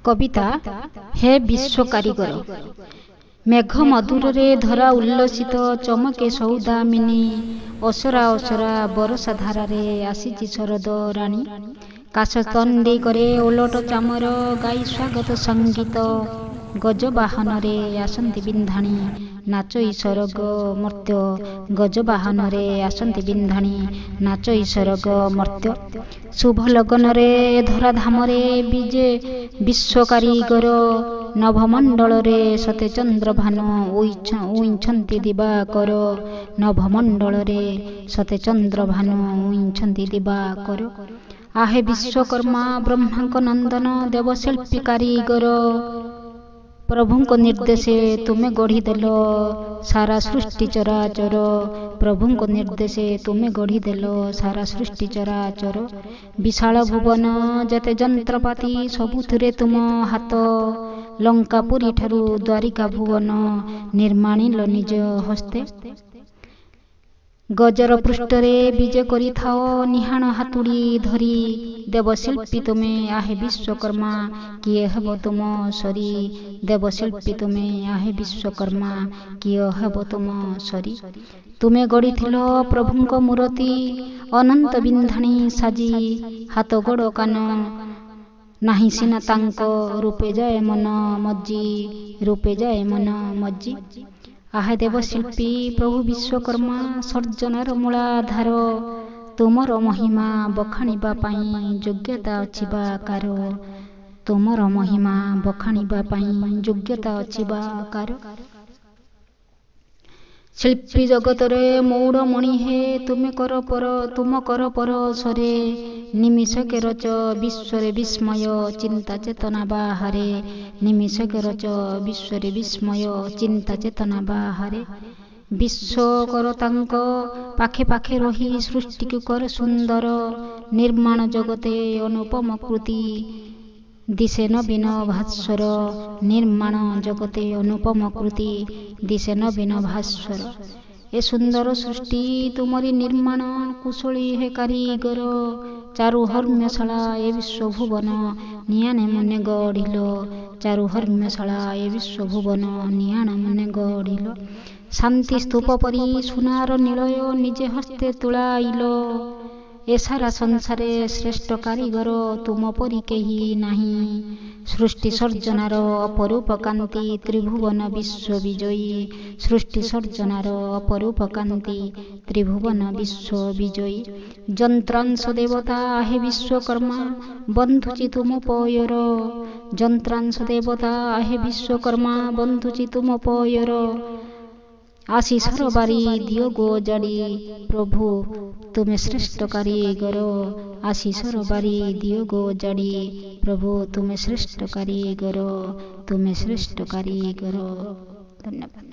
कविता हे विश्व कारीगर। मेघ मधुरे धरा उल्लसित चमके सौदामिनी असरा असरा बरसा धारारे आसीची शरद राणी। काश तंडे करे ओलट चामर गाई स्वागत संगीत गजबाहन रे आसंती बिंधाणी नाचई सरग मर्त्य गजबाहन रे आसंती बिंधाणी नाचई सरग मर्त्य। शुभ लगन रे धरा धाम रे विजे विश्व कारीगर नभमंडल रे सते चंद्र भान उइछंती दिवाकर नभमंडल रे सते चंद्र भान उइछंती दिवाकर। आहे विश्वकर्मा ब्रह्मांक नंदन देवशिल्पी कारीगर प्रभुंको निर्देशे तुमे गढ़ीदेल सारा सृष्टि चराचर प्रभुंको निर्देशे तुमे गढ़ीदेल सारा सृष्टि चराचर। विशाल भुवन जेते जंत्रपाति सबुथिरे तुम हाथ लंकापुरी ठारू द्वारिका भुवन निर्माणिल निज हस्ते। गजर पृष्ठरे विजे करी थाओ निहाण हातुड़ी धरी देवशिल्पी तुमे आहे विश्वकर्मा किए हेब तुम सरी देवशिल्पी तुमे आहे विश्वकर्मा किए हेब तुम सरी। तुमे गढ़ीथिल प्रभुंको मूर्ति अनंत बिंधाणी साजी हाथ गोड़ कान नाही सिना तांको रूपे जाए मन मज्जी रूपे जाए मन मज्जी। आहे देवशिल्पी प्रभु विश्वकर्मा सर्जनार मूलाधार तुमर महिमा बखाणिबा पाई योग्यता अछि बा कार तुमर महिमा बखाणिबा पाई योग्यता अछि बा कार। शिल्पी जगतरे मौड़ मणि हे तुम कर पर सरे निमिषके रच विश्वरे विस्मय चिंता चेतना बाहारे निमिषके रच विश्वरे विस्मय चिंता चेतना बाहारे। विश्व कर तांक पाखे पाखे रही सृष्टि कर सुंदर निर्माण जगते अनुपम कृति दिशे नवीन भास्वर निर्माण जगते अनुपम कृति दिशे नवीन भास्वर। ए सुंदर सृष्टि तुमरी निर्माण कुशली हे कारीगर चारु हर्म्यशाला ए विश्व भुवन नियाने मने गढ़िल चारु हर्म्यशाला ए विश्व भुवन नियान मने गढ़िल। शांति स्तूप परी सुनार निलय निजे हस्ते तुलाइल ए सारा संसारे श्रेष्ठ कारीगर तुम परी केही नाही। सृष्टि सर्जनार अपरूप कांति त्रिभुवन विश्व विजयी सृष्टि सर्जनार अपरूप कांति त्रिभुवन विश्व विजयी। जंत्रांश देवता आहे विश्वकर्मा बंधुची तुम पयर जंत्रांश देवता आहे विश्वकर्मा बंधुची तुम पयर। आशीषर बारी दियो गो जाड़ी प्रभु तुमे श्रेष्ठ कारीगर आशीषर बारी दियो गो जाड़ी प्रभु तुमे श्रेष्ठ कारीगर तुमे श्रेष्ठ कारीगर। धन्यवाद।